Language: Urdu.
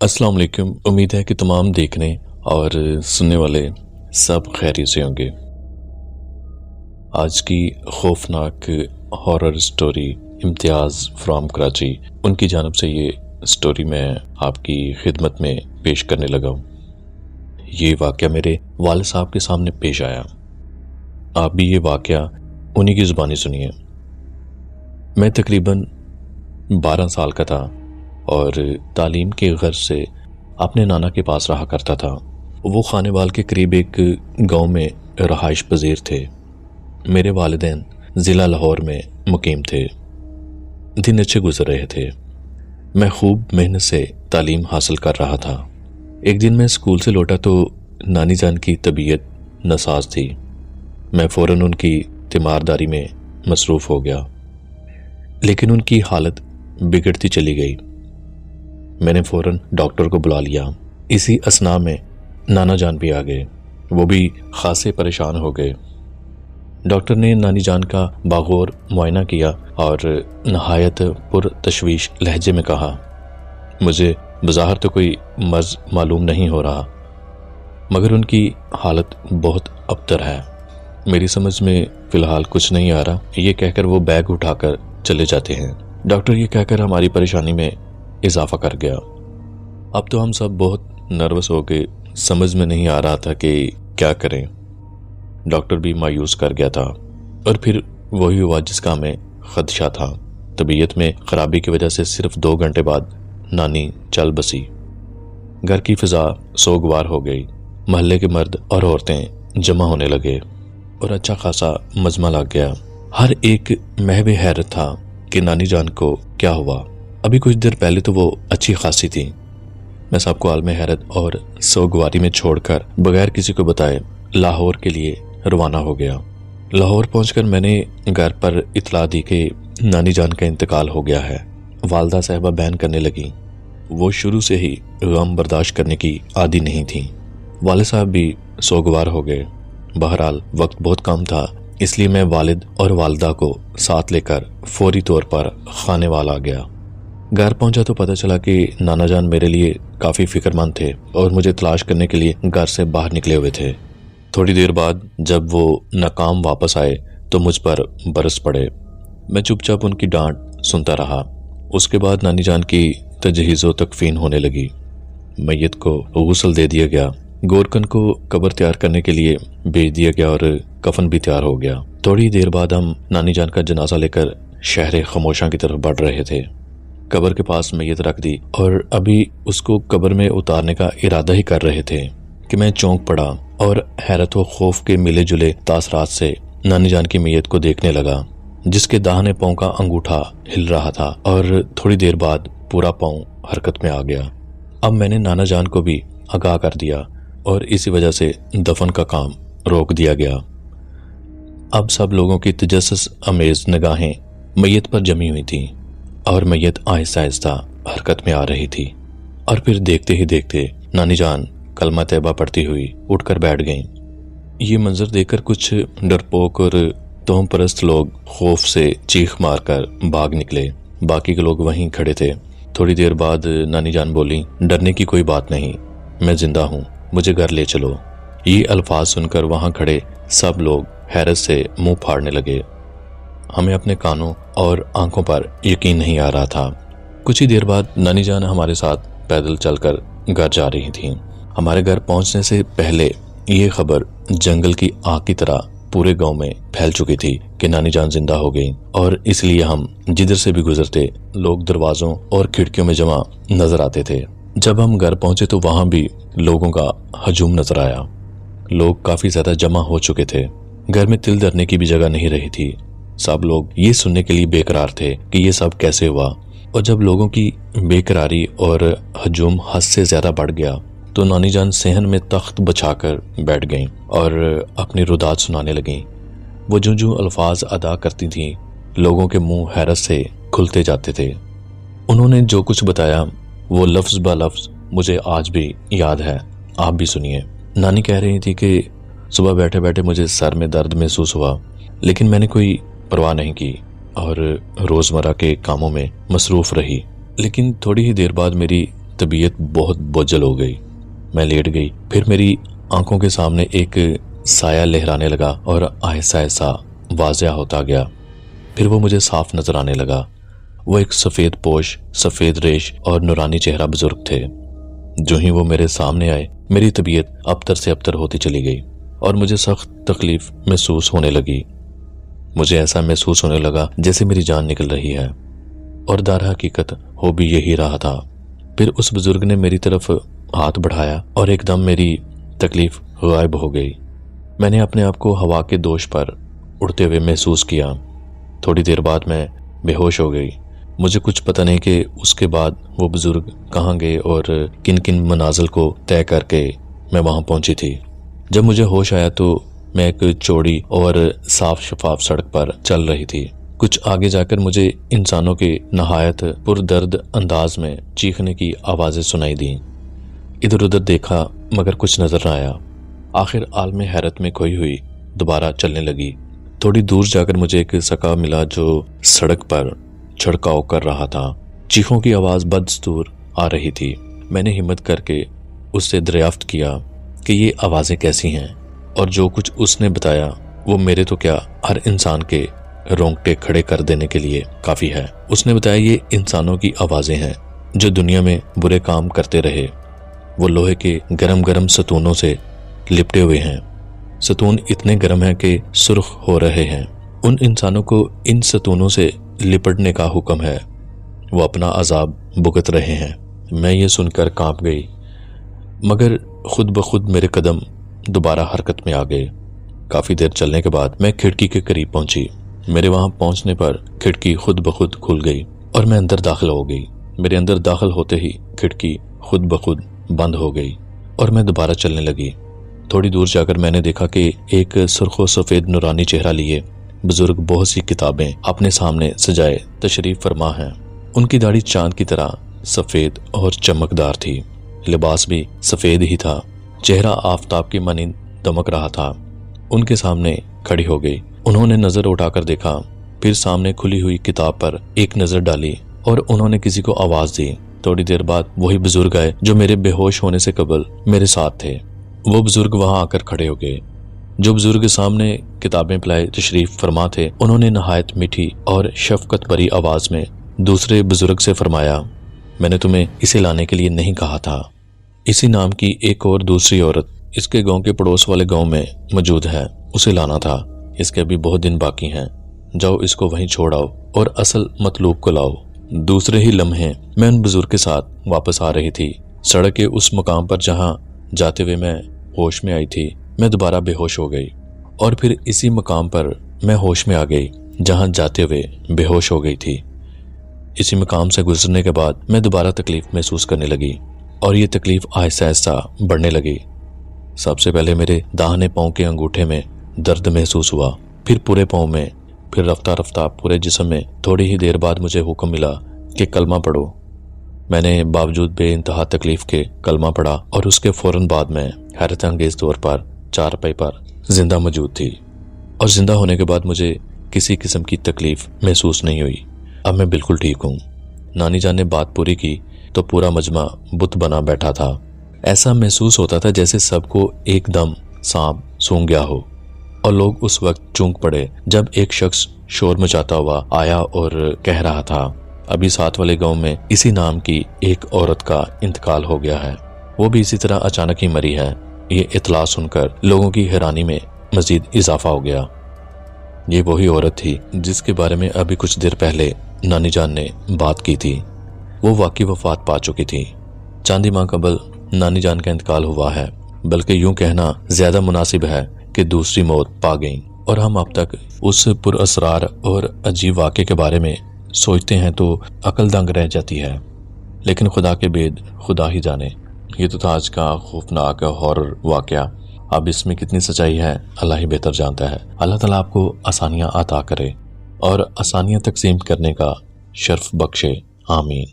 السلام علیکم۔ امید ہے کہ تمام دیکھنے اور سننے والے سب خیریت سے ہوں گے۔ آج کی خوفناک horror story Imtiaz from Karachi, ان کی جانب سے یہ سٹوری میں آپ کی خدمت میں پیش کرنے لگا ہوں۔ یہ واقعہ میرے والد صاحب کے سامنے پیش آیا۔ آپ بھی یہ واقعہ انہی کی زبانی سنیے۔ میں تقریباً 12 سال کا تھا اور تعلیم کے غرض سے اپنے نانا کے پاس رہا کرتا تھا۔ وہ خانے وال کے قریب ایک گاؤں میں رہائش پذیر تھے۔ میرے والدین ضلع لاہور میں مقیم تھے۔ دن اچھے گزر رہے تھے۔ میں خوب محنت سے تعلیم حاصل کر رہا تھا۔ ایک دن میں اسکول سے لوٹا تو نانی جان کی طبیعت ناساز تھی۔ میں فوراً ان کی تیمارداری میں مصروف ہو گیا، لیکن ان کی حالت بگڑتی چلی گئی۔ میں نے فوراً ڈاکٹر کو بلا لیا۔ اسی اثناء میں نانا جان بھی آ گئے۔ وہ بھی خاصے پریشان ہو گئے۔ ڈاکٹر نے نانی جان کا باغور معائنہ کیا اور نہایت پر تشویش لہجے میں کہا، مجھے بظاہر تو کوئی مرض معلوم نہیں ہو رہا، مگر ان کی حالت بہت ابتر ہے۔ میری سمجھ میں فی الحال کچھ نہیں آ رہا۔ یہ کہہ کر وہ بیگ اٹھا کر چلے جاتے ہیں۔ ڈاکٹر یہ کہہ کر ہماری پریشانی میں اضافہ کر گیا۔ اب تو ہم سب بہت نروس ہو گئے، سمجھ میں نہیں آ رہا تھا کہ کیا کریں۔ ڈاکٹر بھی مایوس کر گیا تھا۔ اور پھر وہی ہوا جس کا ہمیں خدشہ تھا۔ طبیعت میں خرابی کی وجہ سے صرف 2 گھنٹے بعد نانی چل بسی۔ گھر کی فضا سوگوار ہو گئی۔ محلے کے مرد اور عورتیں جمع ہونے لگے اور اچھا خاصا مجمع لگ گیا۔ ہر ایک محو حیرت تھا کہ نانی جان کو کیا ہوا۔ ابھی کچھ دیر پہلے تو وہ اچھی خاصی تھی۔ میں سب کو عالم حیرت اور سوگواری میں چھوڑ کر بغیر کسی کو بتائے لاہور کے لیے روانہ ہو گیا۔ لاہور پہنچ کر میں نے گھر پر اطلاع دی کہ نانی جان کا انتقال ہو گیا ہے۔ والدہ صاحبہ بیان کرنے لگی۔ وہ شروع سے ہی غم برداشت کرنے کی عادی نہیں تھیں۔ والد صاحب بھی سوگوار ہو گئے۔ بہرحال وقت بہت کم تھا، اس لیے میں والد اور والدہ کو ساتھ لے کر فوری طور پر خانے وال آ گیا۔ گھر پہنچا تو پتہ چلا کہ نانا جان میرے لیے کافی فکر مند تھے اور مجھے تلاش کرنے کے لیے گھر سے باہر نکلے ہوئے تھے۔ تھوڑی دیر بعد جب وہ ناکام واپس آئے تو مجھ پر برس پڑے۔ میں چپ چاپ ان کی ڈانٹ سنتا رہا۔ اس کے بعد نانی جان کی تجہیز و تکفین ہونے لگی۔ میت کو غسل دے دیا گیا۔ گورکن کو قبر تیار کرنے کے لیے بھیج دیا گیا اور کفن بھی تیار ہو گیا۔ تھوڑی دیر بعد ہم نانی جان کا جنازہ لے کر شہر خموشاں کی طرف بڑھ رہے تھے۔ قبر کے پاس میت رکھ دی اور ابھی اس کو قبر میں اتارنے کا ارادہ ہی کر رہے تھے کہ میں چونک پڑا اور حیرت و خوف کے ملے جلے تاثرات سے نانی جان کی میت کو دیکھنے لگا، جس کے داہنے پاؤں کا انگوٹھا ہل رہا تھا اور تھوڑی دیر بعد پورا پاؤں حرکت میں آ گیا۔ اب میں نے نانا جان کو بھی آگاہ کر دیا اور اسی وجہ سے دفن کا کام روک دیا گیا۔ اب سب لوگوں کی تجسس امیز نگاہیں میت پر جمی ہوئی تھیں اور میت آہستہ آہستہ حرکت میں آ رہی تھی۔ اور پھر دیکھتے ہی دیکھتے نانی جان کلمہ طیبہ پڑھتی ہوئی اٹھ کر بیٹھ گئیں۔ یہ منظر دیکھ کر کچھ ڈرپوک اور توہم پرست لوگ خوف سے چیخ مار کر بھاگ نکلے۔ باقی کے لوگ وہیں کھڑے تھے۔ تھوڑی دیر بعد نانی جان بولی، ڈرنے کی کوئی بات نہیں، میں زندہ ہوں، مجھے گھر لے چلو۔ یہ الفاظ سن کر وہاں کھڑے سب لوگ حیرت سے منہ پھاڑنے لگے۔ ہمیں اپنے کانوں اور آنکھوں پر یقین نہیں آ رہا تھا۔ کچھ ہی دیر بعد نانی جان ہمارے ساتھ پیدل چل کر گھر جا رہی تھیں۔ ہمارے گھر پہنچنے سے پہلے یہ خبر جنگل کی آگ کی طرح پورے گاؤں میں پھیل چکی تھی کہ نانی جان زندہ ہو گئی، اور اس لیے ہم جدھر سے بھی گزرتے لوگ دروازوں اور کھڑکیوں میں جمع نظر آتے تھے۔ جب ہم گھر پہنچے تو وہاں بھی لوگوں کا ہجوم نظر آیا۔ لوگ کافی زیادہ جمع ہو چکے تھے۔ گھر میں تل دھرنے کی بھی جگہ نہیں رہی تھی۔ سب لوگ یہ سننے کے لیے بے قرار تھے کہ یہ سب کیسے ہوا۔ اور جب لوگوں کی بے قراری اور ہجوم حد سے زیادہ بڑھ گیا تو نانی جان صحن میں تخت بچھا کر بیٹھ گئیں اور اپنی ردات سنانے لگیں۔ وہ جو الفاظ ادا کرتی تھیں لوگوں کے منہ حیرت سے کھلتے جاتے تھے۔ انہوں نے جو کچھ بتایا وہ لفظ بہ لفظ مجھے آج بھی یاد ہے، آپ بھی سنیے۔ نانی کہہ رہی تھی کہ صبح بیٹھے بیٹھے مجھے سر میں درد محسوس ہوا، لیکن میں نے کوئی پرواہ نہیں کی اور روزمرہ کے کاموں میں مصروف رہی۔ لیکن تھوڑی ہی دیر بعد میری طبیعت بہت بوجھل ہو گئی۔ میں لیٹ گئی، پھر میری آنکھوں کے سامنے ایک سایہ لہرانے لگا اور آہستہ آہستہ واضح ہوتا گیا۔ پھر وہ مجھے صاف نظر آنے لگا۔ وہ ایک سفید پوش، سفید ریش اور نورانی چہرہ بزرگ تھے۔ جو ہی وہ میرے سامنے آئے، میری طبیعت ابتر سے ابتر ہوتی چلی گئی اور مجھے سخت تکلیف محسوس ہونے لگی۔ مجھے ایسا محسوس ہونے لگا جیسے میری جان نکل رہی ہے، اور در حقیقت ہو بھی یہی رہا تھا۔ پھر اس بزرگ نے میری طرف ہاتھ بڑھایا اور ایک دم میری تکلیف غائب ہو گئی۔ میں نے اپنے آپ کو ہوا کے دوش پر اڑتے ہوئے محسوس کیا۔ تھوڑی دیر بعد میں بے ہوش ہو گئی۔ مجھے کچھ پتہ نہیں کہ اس کے بعد وہ بزرگ کہاں گئے اور کن کن منازل کو طے کر کے میں وہاں پہنچی تھی۔ جب مجھے ہوش آیا تو میں ایک چوڑی اور صاف شفاف سڑک پر چل رہی تھی۔ کچھ آگے جا کر مجھے انسانوں کے نہایت پردرد انداز میں چیخنے کی آوازیں سنائی دیں۔ ادھر ادھر دیکھا مگر کچھ نظر نہ آیا۔ آخر عالم حیرت میں کھوئی ہوئی دوبارہ چلنے لگی۔ تھوڑی دور جا کر مجھے ایک سکا ملا جو سڑک پر چھڑکاؤ کر رہا تھا۔ چیخوں کی آواز بدستور آ رہی تھی۔ میں نے ہمت کر کے اس سے دریافت کیا کہ یہ آوازیں کیسی ہیں، اور جو کچھ اس نے بتایا وہ میرے تو کیا ہر انسان کے رونگٹے کھڑے کر دینے کے لیے کافی ہے۔ اس نے بتایا یہ انسانوں کی آوازیں ہیں جو دنیا میں برے کام کرتے رہے۔ وہ لوہے کے گرم گرم ستونوں سے لپٹے ہوئے ہیں۔ ستون اتنے گرم ہیں کہ سرخ ہو رہے ہیں۔ ان انسانوں کو ان ستونوں سے لپٹنے کا حکم ہے۔ وہ اپنا عذاب بھگت رہے ہیں۔ میں یہ سن کر کانپ گئی، مگر خود بخود میرے قدم دوبارہ حرکت میں آ گئے۔ کافی دیر چلنے کے بعد میں کھڑکی کے قریب پہنچی۔ میرے وہاں پہنچنے پر کھڑکی خود بخود کھل گئی اور میں اندر داخل ہو گئی۔ میرے اندر داخل ہوتے ہی کھڑکی خود بخود بند ہو گئی اور میں دوبارہ چلنے لگی۔ تھوڑی دور جا کر میں نے دیکھا کہ ایک سرخ و سفید نورانی چہرہ لیے بزرگ بہت سی کتابیں اپنے سامنے سجائے تشریف فرما ہیں۔ ان کی داڑھی چاند کی طرح سفید اور چمکدار تھی۔ لباس بھی سفید ہی تھا۔ چہرہ آفتاب کی مانند دمک رہا تھا۔ ان کے سامنے کھڑی ہو گئی۔ انہوں نے نظر اٹھا کر دیکھا، پھر سامنے کھلی ہوئی کتاب پر ایک نظر ڈالی اور انہوں نے کسی کو آواز دی۔ تھوڑی دیر بعد وہی بزرگ آئے جو میرے بے ہوش ہونے سے قبل میرے ساتھ تھے۔ وہ بزرگ وہاں آ کر کھڑے ہو گئے۔ جو بزرگ سامنے کتابیں پلائے تشریف فرما تھے، انہوں نے نہایت میٹھی اور شفقت بھری آواز میں دوسرے بزرگ سے فرمایا، میں نے تمہیں اسے لانے کے لیے نہیں کہا تھا۔ اسی نام کی ایک اور دوسری عورت اس کے گاؤں کے پڑوس والے گاؤں میں موجود ہے، اسے لانا تھا۔ اس کے ابھی بہت دن باقی ہیں، جاؤ اس کو وہیں چھوڑ آؤ اور اصل مطلوب کو لاؤ۔ دوسرے ہی لمحے میں ان بزرگ کے ساتھ واپس آ رہی تھی۔ سڑک کے اس مقام پر جہاں جاتے ہوئے میں ہوش میں آئی تھی، میں دوبارہ بے ہوش ہو گئی، اور پھر اسی مقام پر میں ہوش میں آ گئی جہاں جاتے ہوئے بے ہوش ہو گئی تھی۔ اسی مقام سے گزرنے کے بعد میں دوبارہ تکلیف محسوس کرنے لگی، اور یہ تکلیف آہستہ آہستہ بڑھنے لگی۔ سب سے پہلے میرے داہنے پاؤں کے انگوٹھے میں درد محسوس ہوا، پھر پورے پاؤں میں، پھر رفتہ رفتہ پورے جسم میں۔ تھوڑی ہی دیر بعد مجھے حکم ملا کہ کلمہ پڑھو۔ میں نے باوجود بے انتہا تکلیف کے کلمہ پڑھا، اور اس کے فوراً بعد میں حیرت انگیز طور پر چارپائی پر زندہ موجود تھی، اور زندہ ہونے کے بعد مجھے کسی قسم کی تکلیف محسوس نہیں ہوئی۔ اب میں بالکل ٹھیک ہوں۔ نانی جان نے بات پوری کی تو پورا مجمع بت بنا بیٹھا تھا۔ ایسا محسوس ہوتا تھا جیسے سب کو ایک دم سانپ سونگ گیا ہو، اور لوگ اس وقت چونک پڑے جب ایک شخص شور مچاتا ہوا آیا اور کہہ رہا تھا، ابھی ساتھ والے گاؤں میں اسی نام کی ایک عورت کا انتقال ہو گیا ہے، وہ بھی اسی طرح اچانک ہی مری ہے۔ یہ اطلاع سن کر لوگوں کی حیرانی میں مزید اضافہ ہو گیا۔ یہ وہی عورت تھی جس کے بارے میں ابھی کچھ دیر پہلے نانی جان نے بات کی تھی۔ وہ واقعی وفات پا چکی تھی۔ چاندی ماہ قبل نانی جان کا انتقال ہوا ہے، بلکہ یوں کہنا زیادہ مناسب ہے کہ دوسری موت پا گئیں، اور ہم اب تک اس پر اسرار اور عجیب واقعے کے بارے میں سوچتے ہیں تو عقل دنگ رہ جاتی ہے، لیکن خدا کے بید خدا ہی جانے۔ یہ تو تھا آج کا خوفناک ہارر واقعہ۔ اب اس میں کتنی سچائی ہے اللہ ہی بہتر جانتا ہے۔ اللہ تعالیٰ آپ کو آسانیاں عطا کرے اور آسانیاں تقسیم کرنے کا شرف بخشے، آمین۔